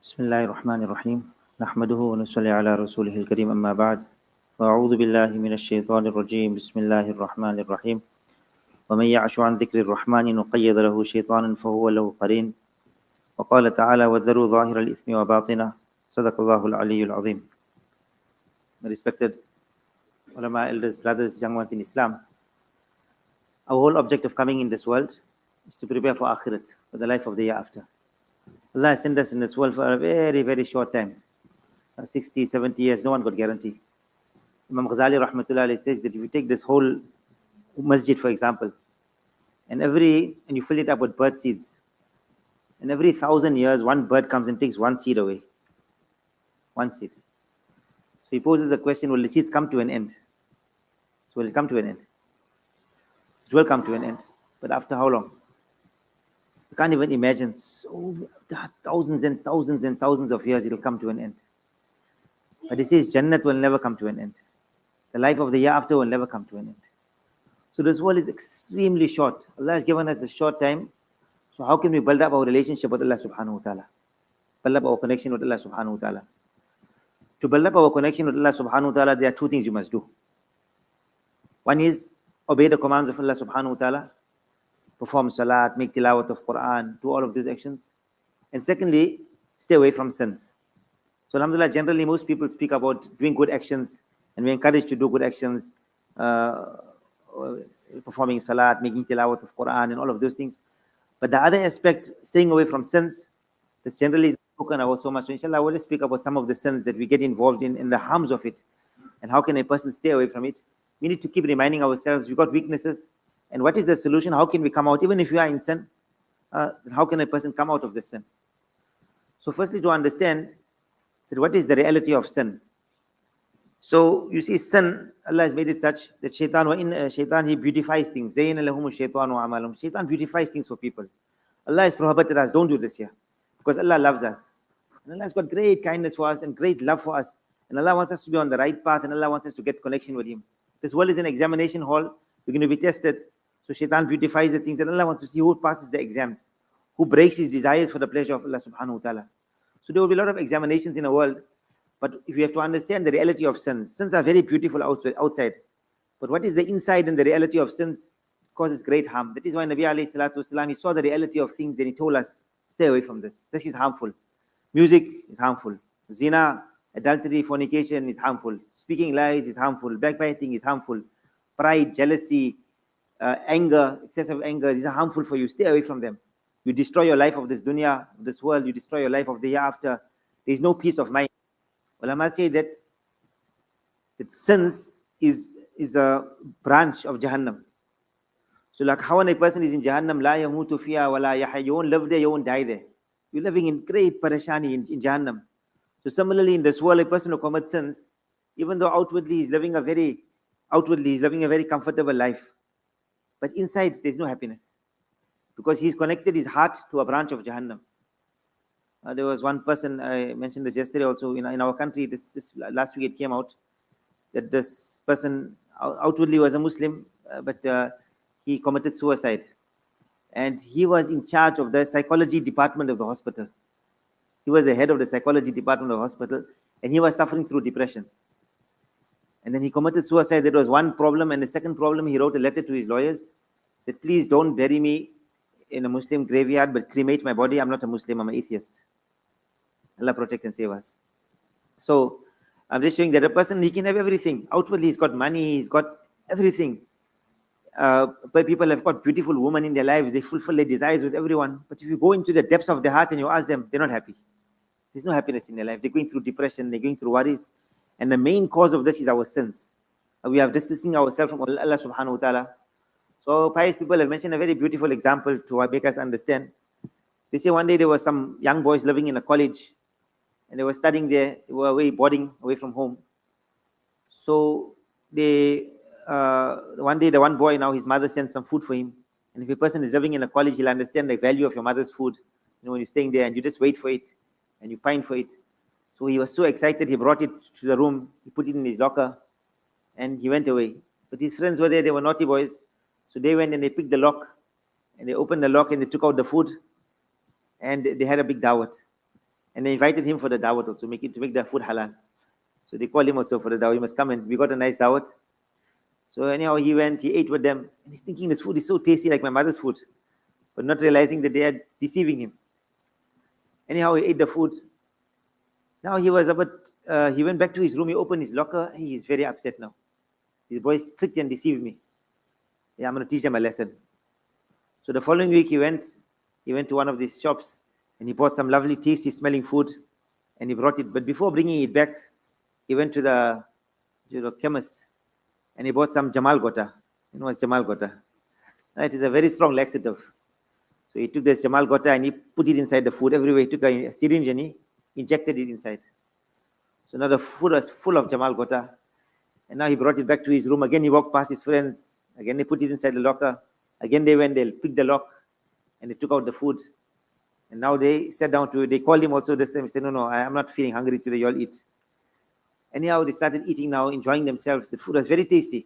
بسم الله الرحمن الرحيم نحمده ونصلي على رسوله الكريم أما بعد فأعوذ بالله من الشيطان الرجيم بسم الله الرحمن الرحيم ومن يعش عن ذكر الرحمن نقيض له شيطانا فهو له قرين وقال تعالى وذروا ظاهر الإثم وباطنه صدق الله العلي العظيم. Respected ulama, elders, brothers, young ones in Islam, our whole object of coming in this world is to prepare for akhirat, for the life of the year after. Allah sent us in this world for a very, very short time. 60, 70 years, no one got guarantee. Imam Ghazali rahmatullah alayhi says that if you take this whole masjid, for example, and you fill it up with bird seeds, and every 1,000 years, one bird comes and takes one seed away. One seed. So he poses the question, will the seeds come to an end? So will it come to an end? It will come to an end. But after how long? You can't even imagine. So thousands and thousands and thousands of years, it will come to an end. But he says Jannat will never come to an end. The life of the year after will never come to an end. So this world is extremely short. Allah has given us this short time. So how can we build up our relationship with Allah subhanahu wa ta'ala? Build up our connection with Allah subhanahu wa ta'ala. To build up our connection with Allah subhanahu wa ta'ala, there are two things you must do. One is obey the commands of Allah subhanahu wa ta'ala, perform salat, make tilawat of Quran, do all of these actions. And secondly, stay away from sins. So alhamdulillah, generally most people speak about doing good actions, and we're encouraged to do good actions, performing salat, making tilawat of Quran and all of those things. But the other aspect, staying away from sins, that's generally spoken about so much. So inshallah, I will speak about some of the sins that we get involved in and the harms of it. And how can a person stay away from it? We need to keep reminding ourselves, we've got weaknesses. And what is the solution? How can we come out? Even if we are in sin, how can a person come out of this sin? So firstly, to understand that what is the reality of sin. So you see, sin, Allah has made it such that shaitan, he beautifies things. Shaitan beautifies things for people. Allah has prohibited us, don't do this here. Because Allah loves us. And Allah has got great kindness for us and great love for us. And Allah wants us to be on the right path, and Allah wants us to get connection with Him. This world is an examination hall. We're going to be tested. So shaitan beautifies the things, and Allah wants to see who passes the exams, who breaks his desires for the pleasure of Allah subhanahu wa ta'ala. So there will be a lot of examinations in the world. But if you have to understand the reality of sins are very beautiful outside. But what is the inside and the reality of sins causes great harm. That is why Nabi alayhi salatu wasalam, he saw the reality of things and he told us, stay away from this. This is harmful. Music is harmful. Zina, adultery, fornication is harmful. Speaking lies is harmful. Backbiting is harmful. Pride, jealousy, anger, excessive anger, these are harmful for you. Stay away from them. You destroy your life of this dunya, this world. You destroy your life of the year after. There is no peace of mind. Ulama say that sins is a branch of Jahannam. So like how when a person is in Jahannam, la yamutu fiha wa la yahya, you won't live there, you won't die there. You're living in great parashani in Jahannam. So similarly in this world, a person who commits sins, even though outwardly he's living a very comfortable life, but inside there's no happiness, because he's connected his heart to a branch of Jahannam. There was one person, I mentioned this yesterday also, in our country, this last week it came out, that this person outwardly was a Muslim, but he committed suicide. And he was in charge of the psychology department of the hospital. He was the head of the psychology department of the hospital, and he was suffering through depression. And then he committed suicide. That was one problem. And the second problem, he wrote a letter to his lawyers that please don't bury me in a Muslim graveyard, but cremate my body. I'm not a Muslim, I'm an atheist. Allah protect and save us. So I'm just showing that a person, he can have everything. Outwardly, he's got money, he's got everything. But people have got beautiful women in their lives. They fulfill their desires with everyone. But if you go into the depths of their heart and you ask them, they're not happy. There's no happiness in their life. They're going through depression, they're going through worries. And the main cause of this is our sins. We are distancing ourselves from Allah subhanahu wa ta'ala. So pious people have mentioned a very beautiful example to make us understand. They say one day there were some young boys living in a college, and they were studying there. They were boarding away from home. So one day the one boy, now his mother sent some food for him. And if a person is living in a college, he'll understand the value of your mother's food. When you're staying there and you just wait for it and you pine for it. So he was so excited, he brought it to the room, he put it in his locker, and he went away. But his friends were there, they were naughty boys. So they went and they picked the lock, and they opened the lock and they took out the food, and they had a big dawat. And they invited him for the dawat also, to make the food halal. So they called him also for the dawat. He must come, and we got a nice dawat. So anyhow, he went, he ate with them, and he's thinking this food is so tasty like my mother's food, but not realizing that they are deceiving him. Anyhow, he ate the food. Now he went back to his room, he opened his locker, he is very upset now. These boys tricked and deceived me. Yeah, I'm going to teach them a lesson. So the following week he went to one of these shops, and he bought some lovely, tasty smelling food, and he brought it. But before bringing it back, he went to the chemist, and he bought some Jamal Gota. You know what's Jamal Gota? It is a very strong laxative. So he took this Jamal Gota and he put it inside the food everywhere. He took a syringe and he injected it inside. So now the food was full of Jamal Gota. And now he brought it back to his room. Again, he walked past his friends. Again, they put it inside the locker. Again, they picked the lock, and they took out the food. And now they sat down they called him also this time. He said, no, I'm not feeling hungry today, you all eat. Anyhow, they started eating now, enjoying themselves. The food was very tasty.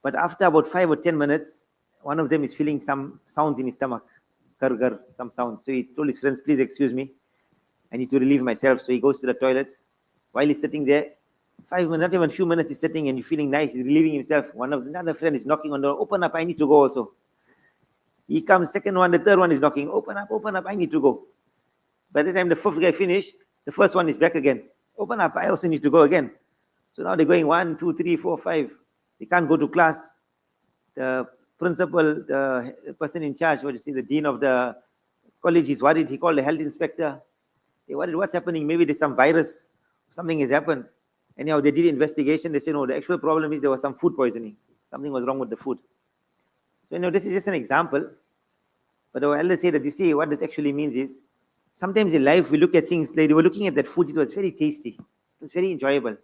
But after about 5 or 10 minutes, one of them is feeling some sounds in his stomach. Gar, some sounds. So he told his friends, please excuse me. I need to relieve myself. So he goes to the toilet. While he's sitting there, 5 minutes, not even a few minutes, he's sitting and he's feeling nice. He's relieving himself. Another friend is knocking on the door. Open up, I need to go also. He comes, second one, the third one is knocking. Open up, I need to go. By the time the fourth guy finished, the first one is back again. Open up, I also need to go again. So now they're going 1, 2, 3, 4, 5. They can't go to class. The principal, the person in charge, the dean of the college is worried. He called the health inspector. They worried, what's happening? Maybe there's some virus. Something has happened. Anyhow, they did investigation. They said, no, the actual problem is there was some food poisoning. Something was wrong with the food. So, this is just an example. But our elders say that, you see, what this actually means is, sometimes in life, we look at things, they were looking at that food, it was very tasty. It was very enjoyable.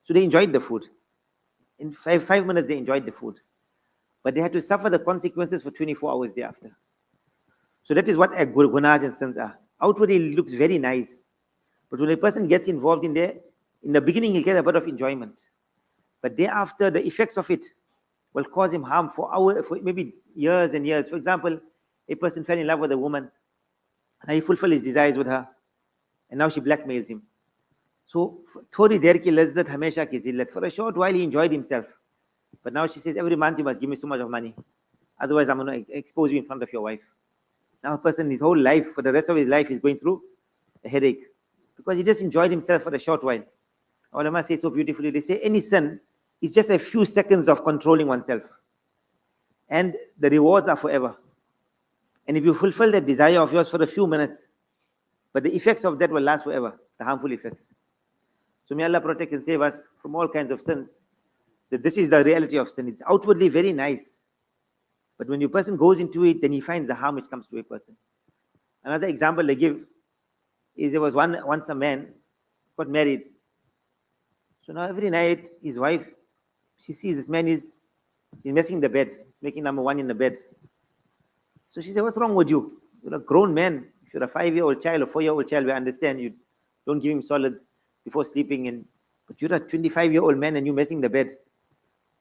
So they enjoyed the food. In 5 minutes, they enjoyed the food. But they had to suffer the consequences for 24 hours thereafter. So that is what gunas and sins are. Outwardly, it looks very nice. But when a person gets involved in there, in the beginning, he'll get a bit of enjoyment. But thereafter, the effects of it will cause him harm for maybe years and years. For example, a person fell in love with a woman, and he fulfilled his desires with her, and now she blackmails him. So, thodi der ki lazzat hamesha ki zillat. For a short while, he enjoyed himself. But now she says, every month you must give me so much of money. Otherwise, I'm going to expose you in front of your wife. Now a person, his whole life, for the rest of his life, is going through a headache. Because he just enjoyed himself for a short while. Ulama say so beautifully, they say any sin is just a few seconds of controlling oneself. And the rewards are forever. And if you fulfill that desire of yours for a few minutes, but the effects of that will last forever, the harmful effects. So may Allah protect and save us from all kinds of sins. That this is the reality of sin. It's outwardly very nice. But when a person goes into it, then he finds the harm which comes to a person. Another example they give is there was once a man got married. So now every night his wife, she sees this man is messing the bed. He's making number one in the bed. So she said, what's wrong with you? You're a grown man. If you're a 5-year-old child or 4-year-old child, we understand you don't give him solids before sleeping. But you're a 25-year-old man and you're messing the bed. So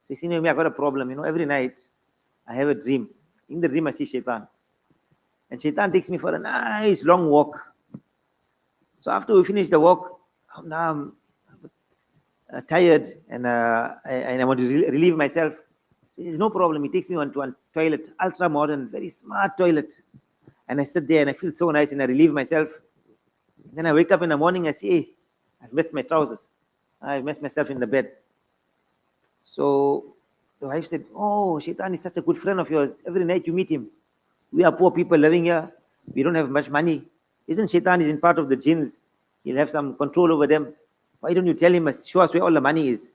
he said, I got a problem. Every night I have a dream. In the dream I see shaitan. And shaitan takes me for a nice long walk. So after we finish the walk, now I'm tired and I want to relieve myself. He says, no problem. He takes me to a toilet, ultra modern, very smart toilet. And I sit there and I feel so nice and I relieve myself. And then I wake up in the morning, I see, hey, I've messed my trousers. I've messed myself in the bed. So the wife said, oh, Shaitan is such a good friend of yours. Every night you meet him. We are poor people living here. We don't have much money. Isn't Shaitan is in part of the jinns? He'll have some control over them. Why don't you tell him, show us where all the money is?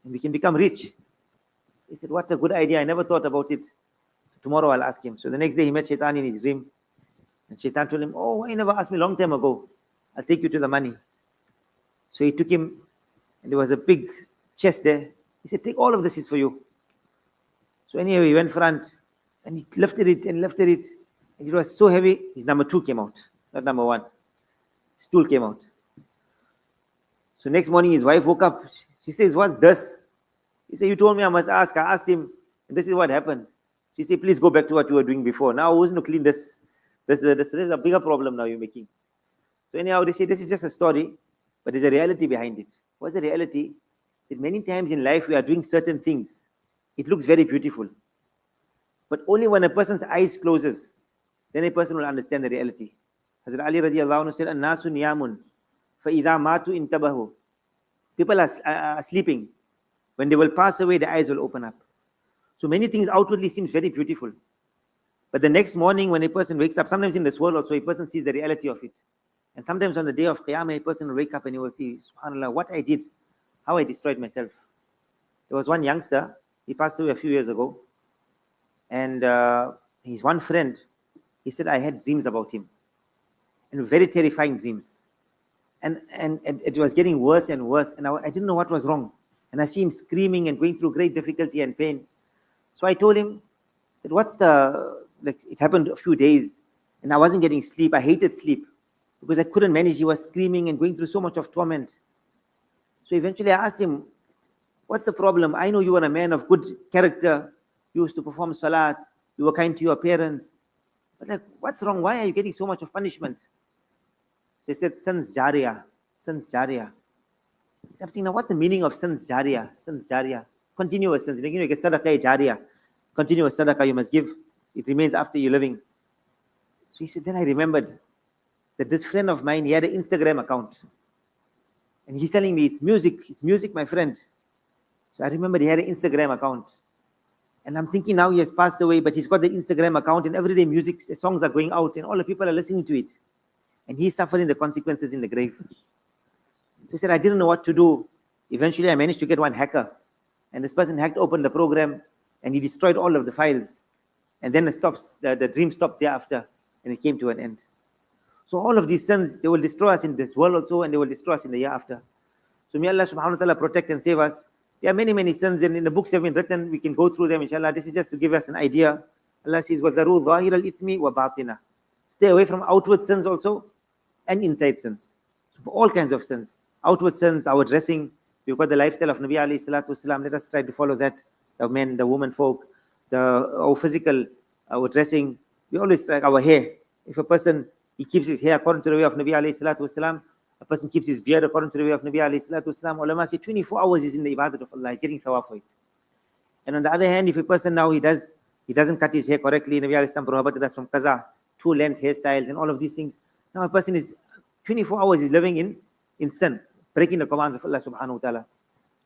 And we can become rich. He said, what a good idea. I never thought about it. Tomorrow I'll ask him. So the next day he met Shaitan in his dream. And Shaitan told him, oh, why you never asked me a long time ago? I'll take you to the money. So he took him, and there was a big chest there. He said, take all of this is for you. So anyway, he went front, and he lifted it and lifted it. And it was so heavy, his number 2 came out, not number 1. Stool came out. So next morning, his wife woke up. She says, what's this? He said, you told me I must ask. I asked him, and this is what happened. She said, please go back to what you were doing before. Now, who's going to clean this? This is a bigger problem now you're making. So anyhow, they say this is just a story, but there's a reality behind it. What's the reality? That many times in life we are doing certain things. It looks very beautiful. But only when a person's eyes closes, then a person will understand the reality. Hazrat Ali radiallahu anhu said, "An-nasu niyamun, fa-idha matu intabahu." People are sleeping. When they will pass away, the eyes will open up. So many things outwardly seem very beautiful. But the next morning when a person wakes up, sometimes in this world also, a person sees the reality of it. And sometimes on the day of Qiyamah, a person will wake up and he will see, subhanAllah, what I did, how I destroyed myself. There was one youngster, he passed away a few years ago. And his one friend, he said, I had dreams about him. And very terrifying dreams. And it was getting worse and worse. And I didn't know what was wrong. And I see him screaming and going through great difficulty and pain. So I told him that it happened a few days and I wasn't getting sleep. I hated sleep because I couldn't manage. He was screaming and going through so much of torment. So eventually I asked him, what's the problem? I know you are a man of good character. You used to perform salat. You were kind to your parents. But what's wrong? Why are you getting so much of punishment? So he said, sons jariyah, sons jariyah. I'm saying, now what's the meaning of sons jariyah? Sons jariyah. Continuous sins. You get sadaqah jariyah. Continuous sadaqah you must give. It remains after you're living. So he said, then I remembered that this friend of mine, he had an Instagram account. And he's telling me, it's music, my friend. So I remember he had an Instagram account. And I'm thinking now he has passed away, but he's got the Instagram account and every day music songs are going out and all the people are listening to it. And he's suffering the consequences in the grave. So he said, I didn't know what to do. Eventually I managed to get one hacker. And this person hacked open the program and he destroyed all of the files. And then the dream stopped thereafter and it came to an end. So all of these sins, they will destroy us in this world also and they will destroy us in the year after. So may Allah subhanahu wa ta'ala protect and save us. There are many sins and in the books that have been written, we can go through them inshallah. This is just to give us an idea. Allah says, وَذَرُوا ظَاهِرَ الْإِثْمِ وَبَاطِنَهُ. Stay away from outward sins also and inside sins. So all kinds of sins. Outward sins, our dressing. We've got the lifestyle of Nabi alayhi salatu wasalam. Let us try to follow that. The men, the women folk, our physical, our dressing. We always try our hair. If a person, he keeps his hair according to the way of Nabi alayhi salatu wasalam, a person keeps his beard according to the way of Nabi alayhi salatu wasalam, ulama say 24 hours is in the ibadat of Allah, he's getting thawaf for it. And on the other hand, if a person now he doesn't cut his hair correctly, Nabi alayhi salam prohibited us from qaza, true length hairstyles and all of these things. Now a person is 24 hours is living in sin, breaking the commands of Allah subhanahu wa ta'ala.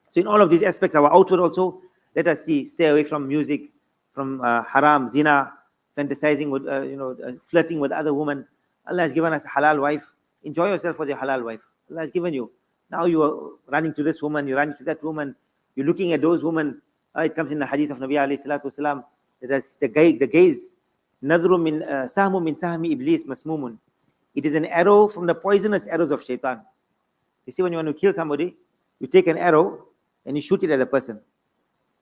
So in all of these aspects, our outward also, let us stay away from music, from haram, zina, fantasizing with, flirting with other women. Allah has given us a halal wife. Enjoy yourself with your halal wife. Allah has given you. Now you are running to this woman, you're running to that woman, you're looking at those women. It comes in the hadith of Nabi alayhi salatu wasalam, that the gaze, nadru min sahmu min sahmi iblis masmumun. It is an arrow from the poisonous arrows of shaitan. You see, when you want to kill somebody, you take an arrow and you shoot it at the person.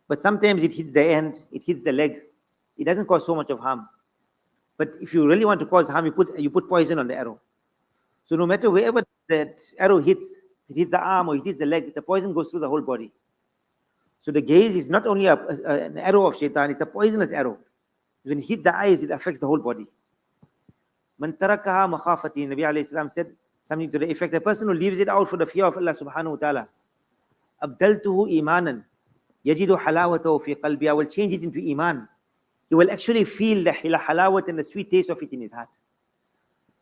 But sometimes it hits the end, it hits the leg. It doesn't cause so much of harm. But if you really want to cause harm, you put poison on the arrow. So no matter wherever that arrow hits, it hits the arm or it hits the leg, the poison goes through the whole body. So the gaze is not only an arrow of shaitan, it's a poisonous arrow. When it hits the eyes, it affects the whole body. Man tarakaha makhafati, Nabi alayhi salam said something to the effect, a person who leaves it out for the fear of Allah subhanahu wa ta'ala, abdaltuhu imanan, yajidu halawatahu fi qalbi, I will change it into iman. He will actually feel the halawat and the sweet taste of it in his heart.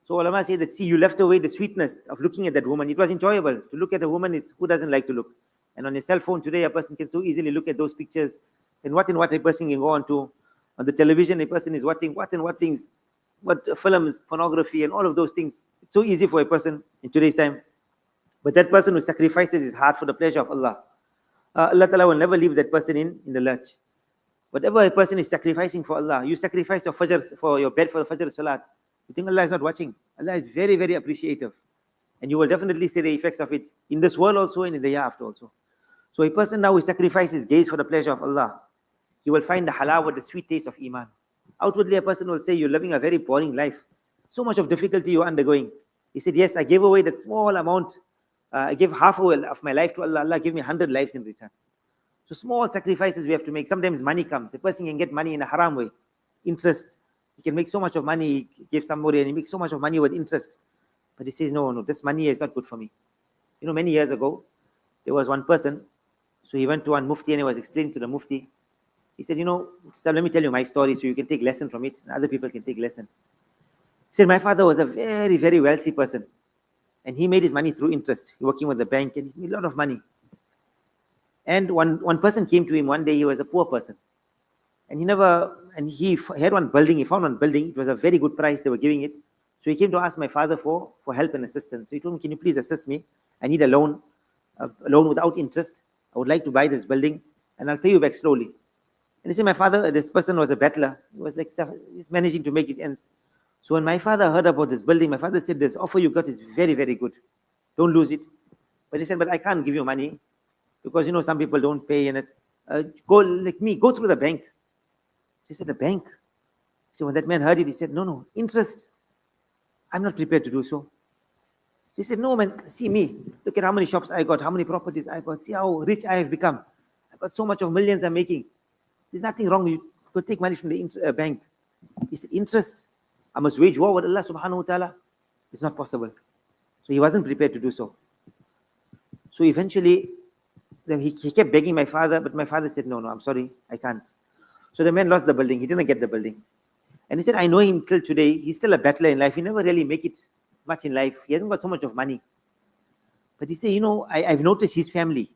So ulama say that, see, you left away the sweetness of looking at that woman. It was enjoyable to look at a woman. Who doesn't like to look? And on a cell phone today, a person can so easily look at those pictures. And what a person can go on to. On the television, a person is watching what things, what films, pornography, and all of those things. It's so easy for a person in today's time. But that person who sacrifices his heart for the pleasure of Allah, Allah Ta'ala will never leave that person in the lurch. Whatever a person is sacrificing for Allah, you sacrifice your fajr for your bed for the fajr salat. You think Allah is not watching? Allah is very, very appreciative. And you will definitely see the effects of it in this world also and in the year after also. So a person now who sacrifices his gaze for the pleasure of Allah, he will find the halawah, the sweet taste of iman. Outwardly, a person will say, you're living a very boring life. So much of difficulty you're undergoing. He said, yes, I gave away that small amount. I gave half of my life to Allah. Allah gave me 100 lives in return. So small sacrifices we have to make. Sometimes money comes. A person can get money in a haram way. Interest. He can make so much of money. He gives somebody and he makes so much of money with interest. But he says, no, this money is not good for me. Many years ago, there was one person, so he went to one mufti and he was explaining to the mufti. He said, sir, let me tell you my story so you can take lesson from it and other people can take lesson. He said, my father was a very, very wealthy person and he made his money through interest. He working with the bank and he made a lot of money. And one person came to him one day. He was a poor person. And he had one building. He found one building. It was a very good price. They were giving it. So he came to ask my father for help and assistance. So he told him, can you please assist me? I need a loan without interest. I would like to buy this building and I'll pay you back slowly. And he said, my father, this person was a battler. He was like, he's managing to make his ends. So when my father heard about this building, my father said, this offer you got is very, very good. Don't lose it. But he said, but I can't give you money because, some people don't pay in it. Go through the bank. He said, the bank? So when that man heard it, he said, no, interest. I'm not prepared to do so. He said, no, man, see me. Look at how many shops I got, how many properties I got. See how rich I have become. I've got so much of millions I'm making. There's nothing wrong. You could take money from the bank. He said, interest. I must wage war with Allah subhanahu wa ta'ala. It's not possible. So he wasn't prepared to do so. So eventually, he kept begging my father, but my father said, no, I'm sorry, I can't. So the man lost the building. He didn't get the building. And he said, I know him till today. He's still a battler in life. He never really make it much in life. He hasn't got so much of money. But he said, I've noticed his family,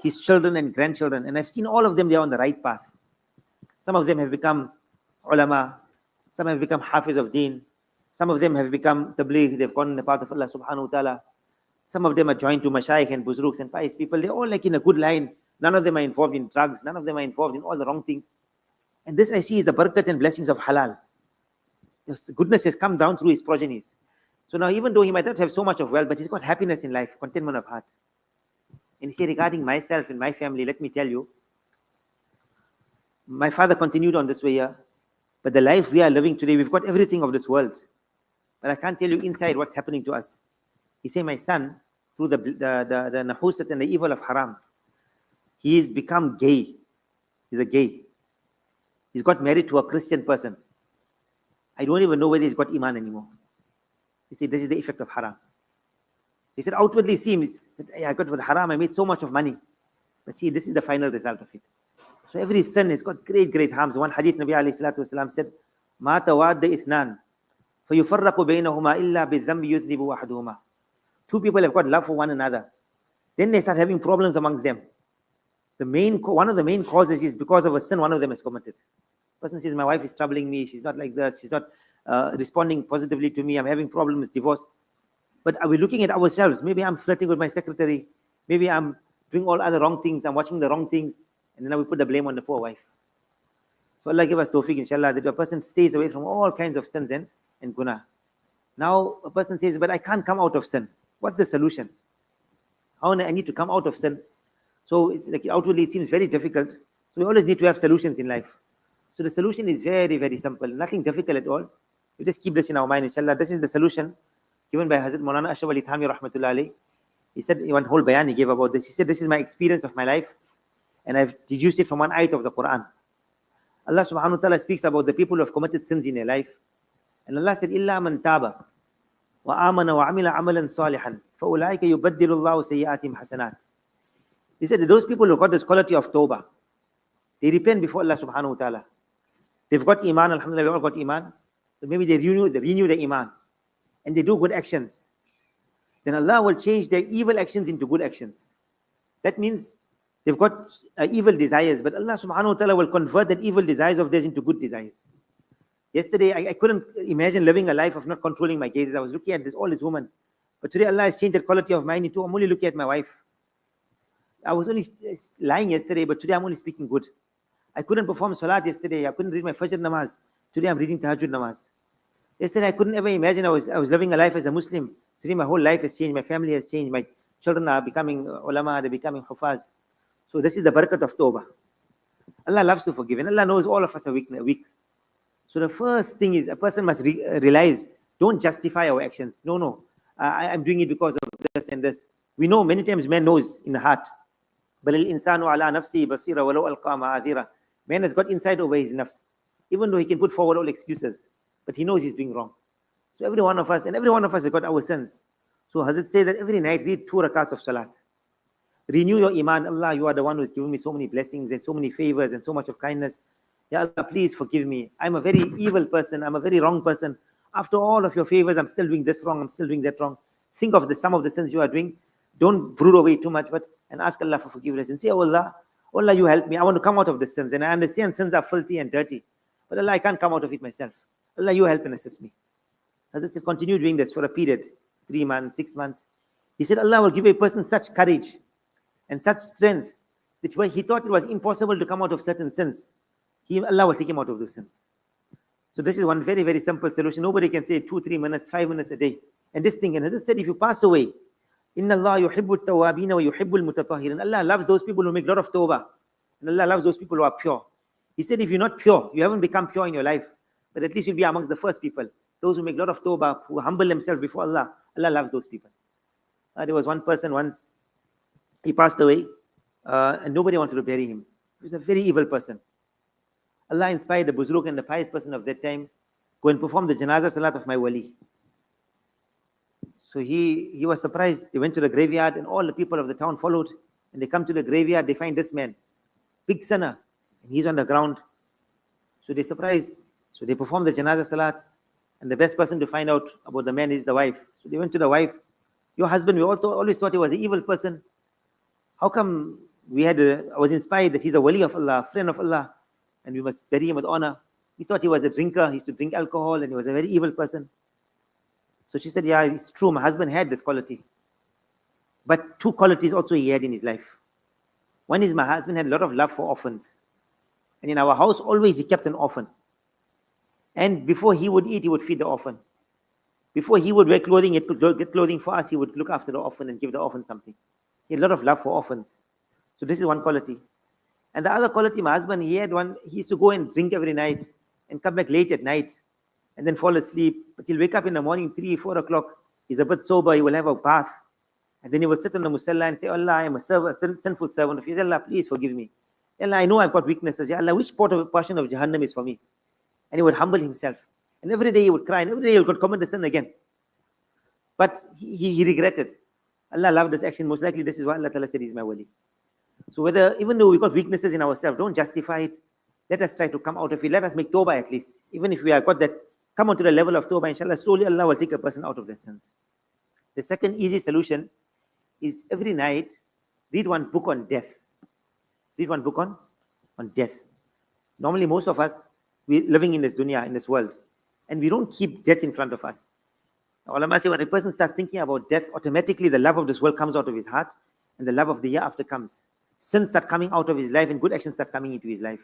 his children and grandchildren, and I've seen all of them, they're on the right path. Some of them have become ulama. Some have become hafiz of deen. Some of them have become tabligh. They've gone in the path of Allah subhanahu wa ta'ala. Some of them are joined to mashayikh and buzruks and pious people. They're all like in a good line. None of them are involved in drugs. None of them are involved in all the wrong things. And this I see is the barakat and blessings of halal. The goodness has come down through his progenies. So now even though he might not have so much of wealth, but he's got happiness in life, contentment of heart. And he said, regarding myself and my family, let me tell you, my father continued on this way here, but the life we are living today, we've got everything of this world. But I can't tell you inside what's happening to us. He said, my son, through the nahusat and the evil of haram, he's become gay. He's a gay. He's got married to a Christian person. I don't even know whether he's got iman anymore. He said, this is the effect of haram. He said, outwardly seems that I got with haram, I made so much of money. But see, this is the final result of it. So every sin has got great, great harms. One hadith, Nabi alayhi salatu wasalam said, مَا تَوَادَّ إِثْنَانِ فَيُفَرَّقُ بَيْنَهُمَا إِلَّا بِالذَّنْبِ يُذْنِبُ وَحْدُهُمَا. Two people have got love for one another. Then they start having problems amongst them. One of the main causes is because of a sin one of them has committed. Person says, my wife is troubling me, she's not like this, she's not responding positively to me, I'm having problems, divorce. But are we looking at ourselves? Maybe I'm flirting with my secretary, maybe I'm doing all other wrong things, I'm watching the wrong things, and then we put the blame on the poor wife. So Allah give us tawfiq, inshallah, that a person stays away from all kinds of sins and guna. Now a person says, but I can't come out of sin. What's the solution? How I need to come out of sin? So it's like outwardly it seems very difficult. So we always need to have solutions in life. So the solution is very, very simple. Nothing difficult at all. We just keep this in our mind, inshallah. This is the solution given by Hazrat Maulana Ashraf Ali Thanwi rahmatullah alayhi. He said, one whole bayan he gave about this. He said, this is my experience of my life. And I've deduced it from one ayat of the Quran. Allah subhanahu wa ta'ala speaks about the people who have committed sins in their life. And Allah said, إِلَّا مَنْ تَابَ وَآمَنَ وَعَمِلَ عَمَلًا صَالِحًا فَأُولَٰئِكَ يُبَدِّلُ اللَّهُ سَيِّئَاتِهِمْ حَسَنَاتٍ. He said that those people who got this quality of tawbah, they repent before Allah subhanahu wa ta'ala. They've got iman, alhamdulillah, we all got iman. So maybe they renew the iman. And they do good actions. Then Allah will change their evil actions into good actions. That means they've got evil desires, but Allah subhanahu wa ta'ala will convert that evil desires of theirs into good desires. Yesterday, I couldn't imagine living a life of not controlling my gazes. I was looking at all these women. But today Allah has changed that quality of mine into I'm only looking at my wife. I was only lying yesterday, but today I'm only speaking good. I couldn't perform salat yesterday. I couldn't read my fajr namaz. Today I'm reading tahajjud namaz. Yesterday I couldn't ever imagine I was living a life as a Muslim. Today my whole life has changed. My family has changed. My children are becoming ulama. They're becoming hufaz. So this is the barakat of tawbah. Allah loves to forgive, and Allah knows all of us are weak. So the first thing is a person must realize, don't justify our actions. No, I'm doing it because of this and this. We know many times man knows in the heart. بَلِ الْإِنسَانُ عَلَىٰ نَفْسِهِ بَصِيرًا وَلَوْ أَلْقَىٰ مَعَاذِيرًا. Man has got insight over his nafs, even though he can put forward all excuses, but he knows he's doing wrong. So every one of us, and every one of us has got our sins. So Hazrat said that every night read 2 rakats of salat. Renew your iman. Allah, you are the one who has given me so many blessings and so many favors and so much of kindness. Ya Allah, please forgive me. I'm a very evil person. I'm a very wrong person. After all of your favors, I'm still doing this wrong. I'm still doing that wrong. Think of some of the sins you are doing. Don't brood over it too much, but and ask Allah for forgiveness and say, oh Allah, you help me. I want to come out of the sins. And I understand sins are filthy and dirty. But Allah, I can't come out of it myself. Allah, you help and assist me. As I said, continue doing this for a period, 3 months, 6 months. He said, Allah will give a person such courage and such strength that when he thought it was impossible to come out of certain sins, Allah will take him out of those sins. So this is one very, very simple solution. Nobody can say 2, 3 minutes, 5 minutes a day. And this thing, and as I said, if you pass away, Inna Allah yuhibbu at-tawwabina wa yuhibbu al-mutatahhirin. Allah loves those people who make a lot of tawbah. And Allah loves those people who are pure. He said, if you're not pure, you haven't become pure in your life, but at least you'll be amongst the first people. Those who make a lot of tawbah, who humble themselves before Allah, Allah loves those people. There was one person once, he passed away, and nobody wanted to bury him. He was a very evil person. Allah inspired the buzruk and the pious person of that time, go and perform the janazah salat of my wali. So he was surprised. They went to the graveyard and all the people of the town followed. And they come to the graveyard, they find this man, big sinner, and he's on the ground. So they're surprised. So they perform the janazah salat. And the best person to find out about the man is the wife. So they went to the wife. Your husband, we always thought he was an evil person. How come I was inspired that he's a wali of Allah, a friend of Allah, and we must bury him with honor. We thought he was a drinker. He used to drink alcohol and he was a very evil person. So she said, yeah, it's true. My husband had this quality. But 2 qualities also he had in his life. One is my husband had a lot of love for orphans. And in our house, always he kept an orphan. And before he would eat, he would feed the orphan. Before he would wear clothing, get clothing for us, he would look after the orphan and give the orphan something. He had a lot of love for orphans. So this is one quality. And the other quality, my husband, he used to go and drink every night and come back late at night and then fall asleep. But he'll wake up in the morning, 3, 4 o'clock. He's a bit sober. He will have a bath. And then he would sit on the musalla and say, Allah, I am a sinful servant of yours. Allah, please forgive me. Allah, I know I've got weaknesses. Ya Allah, which portion of Jahannam is for me? And he would humble himself. And every day he would cry. And every day he would commit the sin again. But he regretted. Allah loved this action. Most likely this is why Allah Ta'ala said he's my wali. So even though we've got weaknesses in ourselves, don't justify it. Let us try to come out of it. Let us make tawbah at least. Even if we have got that, come on to the level of tawbah, inshallah, slowly Allah will take a person out of that sins. The second easy solution is every night, read one book on death. Read one book on death. Normally, most of us, we're living in this dunya, in this world, and we don't keep death in front of us. Ulama say when a person starts thinking about death, automatically the love of this world comes out of his heart, and the love of the year after comes. Sins start coming out of his life, and good actions start coming into his life.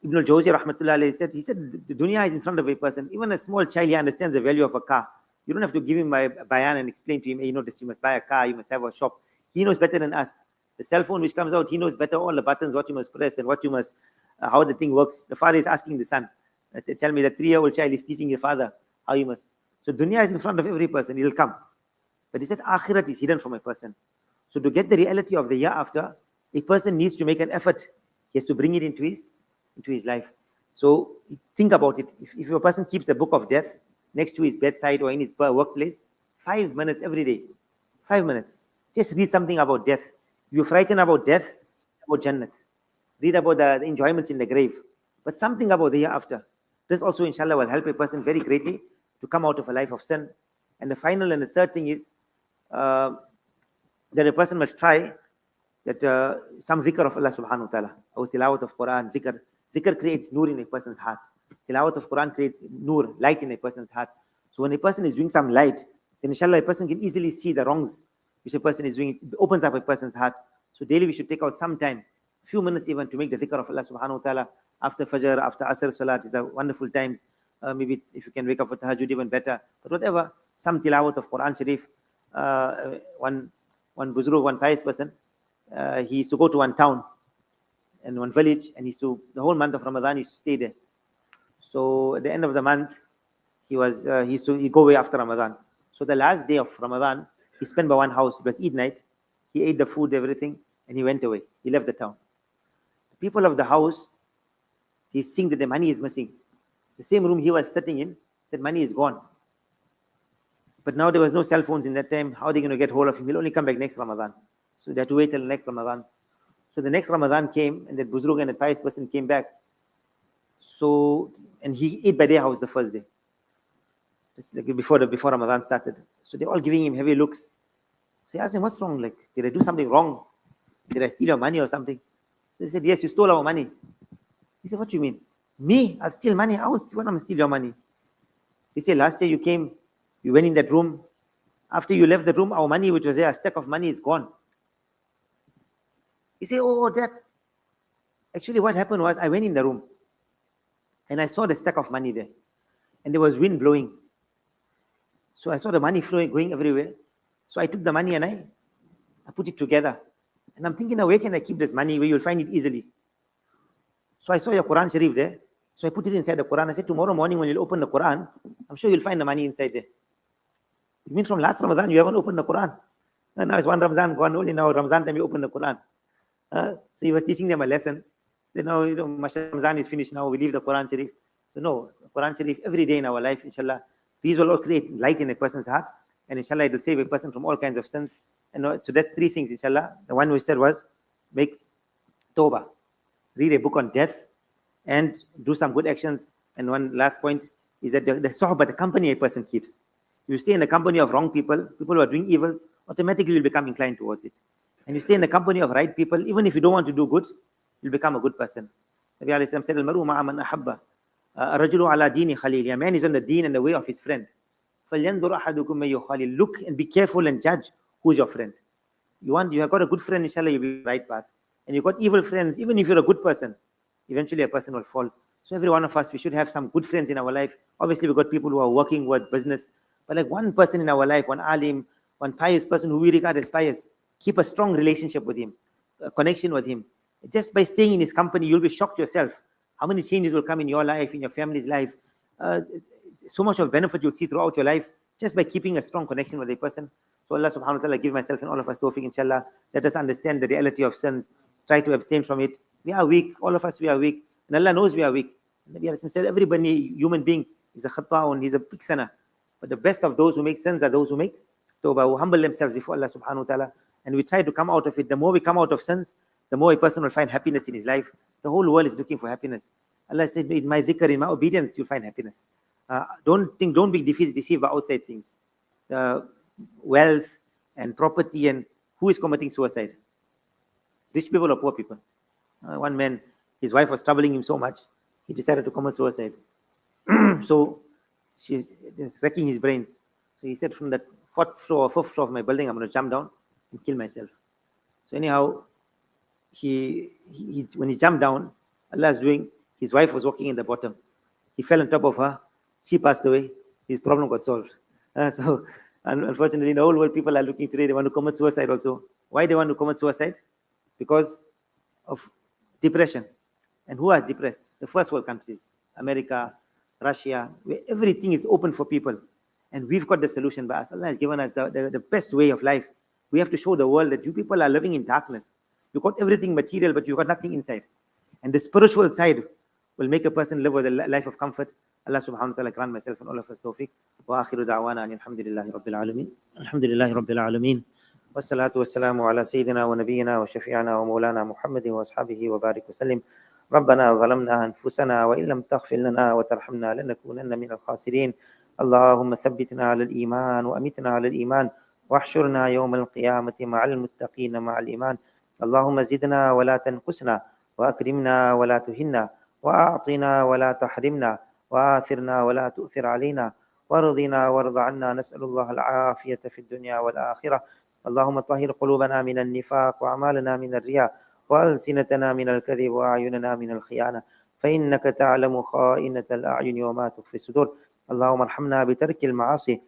Ibn al-Jawzi, rahmatullah alayhi, he said, the dunya is in front of a person. Even a small child, he understands the value of a car. You don't have to give him a bayan and explain to him, hey, you must buy a car, you must have a shop. He knows better than us. The cell phone which comes out, he knows better all the buttons, what you must press and what you must, how the thing works. The father is asking the son. Tell me, the 3-year-old child is teaching the father how you must. So dunya is in front of every person, it'll come. But he said, akhirat is hidden from a person. So to get the reality of the year after, a person needs to make an effort. He has to bring it into his life. So think about it. If a person keeps a book of death next to his bedside or in his workplace, 5 minutes every day, 5 minutes, just read something about death. You're frightened about death, about Jannat. Read about the enjoyments in the grave, but something about the year after. This also, inshallah, will help a person very greatly to come out of a life of sin. And the final and the third thing is that a person must try that some dhikr of Allah subhanahu wa ta'ala, or tilawat of Quran, dhikr. Dhikr creates nur in a person's heart. Tilawat of Quran creates nur, light in a person's heart. So when a person is doing some light, then inshallah a person can easily see the wrongs which a person is doing. It opens up a person's heart. So daily we should take out some time, few minutes even, to make the dhikr of Allah subhanahu wa ta'ala. After Fajr, after Asr Salat is a wonderful times. Maybe if you can wake up for Tahajjud, even better. But whatever, some tilawat of Quran Sharif. One buzrug, one pious person, he used to go to one town and one village, and the whole month of Ramadan he used to stay there. So at the end of the month, he go away after Ramadan. So the last day of Ramadan, he spent by one house. It was Eid night. He ate the food, everything, and he went away. He left the town. The people of the house, he's seeing that the money is missing. The same room he was sitting in, that money is gone. But now there was no cell phones in that time. How are they going to get hold of him? He'll only come back next Ramadan. So they had to wait till next Ramadan. So the next Ramadan came, and that Buzrug and the pious person came back. So, and he ate by their house the first day. Before Ramadan started. So they're all giving him heavy looks. So he asked him, what's wrong? Like, did I do something wrong? Did I steal your money or something? So he said, yes, you stole our money. He said, what do you mean? Me? I'll steal money? I won't steal your money. He said, last year you came, you went in that room. After you left the room, our money, which was there, a stack of money, is gone. He said, oh, that. Actually, what happened was I went in the room and I saw the stack of money there. And there was wind blowing. So I saw the money flowing, going everywhere. So I took the money and I put it together. And I'm thinking, now where can I keep this money where you'll find it easily? So I saw your Quran Sharif there. So I put it inside the Quran. I said, tomorrow morning when you'll open the Quran, I'm sure you'll find the money inside there. It means from last Ramadan, you haven't opened the Quran. And now it's one Ramzan gone, only now Ramzan time you open the Quran. So he was teaching them a lesson. Then now, Mashallah, Ramzan is finished now, we leave the Quran Sharif. So no, Quran Sharif every day in our life, inshallah. These will all create light in a person's heart. And inshallah, it will save a person from all kinds of sins. And so that's three things, inshallah. The one we said was, make tawbah. Read a book on death and do some good actions. And one last point is that the sohbah, the company a person keeps. You stay in the company of wrong people, people who are doing evils, automatically you'll become inclined towards it. And you stay in the company of right people, even if you don't want to do good, you'll become a good person. Nabi alayhi salam said, Al-maru ma'a man ahabba. Rajulu ala dini khalil. A man is on the deen and the way of his friend. فَلْيَنْظُرْ أَحَدُكُمْ مَن يُخَالِلُ. Look and be careful and judge who's your friend. You have got a good friend, inshallah, you'll be on the right path. And you've got evil friends, even if you're a good person, eventually a person will fall. So every one of us, we should have some good friends in our life. Obviously, we've got people who are working with business, but like one person in our life, one alim, one pious person who we regard as pious, keep a strong relationship with him, a connection with him. Just by staying in his company, you'll be shocked yourself how many changes will come in your life, in your family's life. So much of benefit you'll see throughout your life just by keeping a strong connection with a person. So Allah subhanahu wa ta'ala give myself and all of us tawfiq, inshallah. Let us understand the reality of sins. Try to abstain from it. We are weak. All of us, we are weak. And Allah knows we are weak. Nabi said, everybody, human being, is a khata'un, he's a big sinner. But the best of those who make sins are those who make tawbah, who humble themselves before Allah subhanahu wa ta'ala. And we try to come out of it. The more we come out of sins, the more a person will find happiness in his life. The whole world is looking for happiness. Allah said, in my dhikr, in my obedience, you'll find happiness. Don't be deceived by outside things. Wealth and property, and who is committing suicide? Rich people or poor people? One man, his wife was troubling him so much, he decided to commit suicide. So she's just wrecking his brains. So he said, from the fourth floor of my building, I'm going to jump down and kill myself. So anyhow, when he jumped down, Allah is doing, his wife was walking in the bottom. He fell on top of her. She passed away. His problem got solved. So unfortunately, the whole world people are looking today. They want to commit suicide also. Why they want to commit suicide? Because of depression. And who are depressed? The first world countries, America, Russia, where everything is open for people. And we've got the solution by us. Allah has given us the best way of life. We have to show the world that you people are living in darkness. You've got everything material, but you've got nothing inside. And the spiritual side will make a person live with a life of comfort. Allah subhanahu wa ta'ala grant myself and all of us tawfiq. Wa akhiru da'wana alhamdulillahi rabbil alameen. Alhamdulillahi rabbil alameen. والصلاة والسلام على سيدنا ونبينا وشفيعنا ومولانا محمد وأصحابه وبارك وسلم. ربنا ظلمنا أنفسنا وإن لم تغفر لنا وترحمنا لنكونن من الخاسرين. اللهم ثبتنا على الإيمان وأمتنا على الإيمان واحشرنا يوم القيامة مع المتقين مع الإيمان. اللهم زدنا ولا تنقصنا وأكرمنا ولا تهنا وأعطنا ولا تحرمنا وآثرنا ولا تؤثر علينا وارضنا وارض عنا. نسأل الله العافية في الدنيا والآخرة. اللهم طهر قلوبنا من النفاق وأعمالنا من الرياء وألسنتنا من الكذب وأعيننا من الخيانة فإنك تعلم خائنة الأعين وما تخفي الصدور. اللهم ارحمنا بترك المعاصي.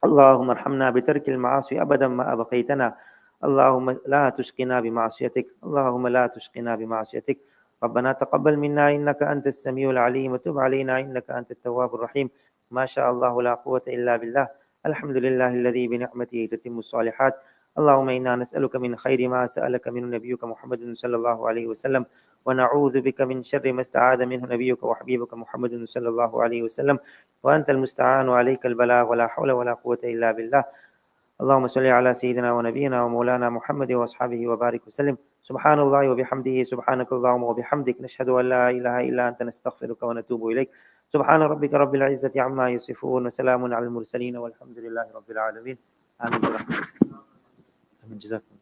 اللهم ارحمنا بترك المعاصي أبدا ما أبقيتنا. اللهم لا تشقنا بمعصيتك. اللهم لا تشقنا بمعصيتك. ربنا تقبل منا إنك أنت السميع العليم وتب علينا إنك أنت التواب الرحيم. ما شاء الله لا قوة إلا بالله. الحمد لله الذي بنعمته تتم الصالحات. اللهم إنا نسألك من خير ما سألك منه نبيك محمد صلى الله عليه وسلم ونعوذ بك من شر ما استعاذ منه نبيك وحبيبك محمد صلى الله عليه وسلم. وأنت المستعان وعليك البلاغ ولا حول ولا قوة إلا بالله. اللهم صل على سيدنا ونبينا ومولانا محمد وأصحابه وبارك وسلم. سبحان الله وبحمده، سبحانك اللهم وبحمدك، نشهد أن لا إله إلا أنت، نستغفرك ونتوب إليك. سبحان ربك رب العزة عما يصفون، وسلام على المرسلين، والحمد لله رب العالمين. آمين برحمتك. آمين. جزاكم.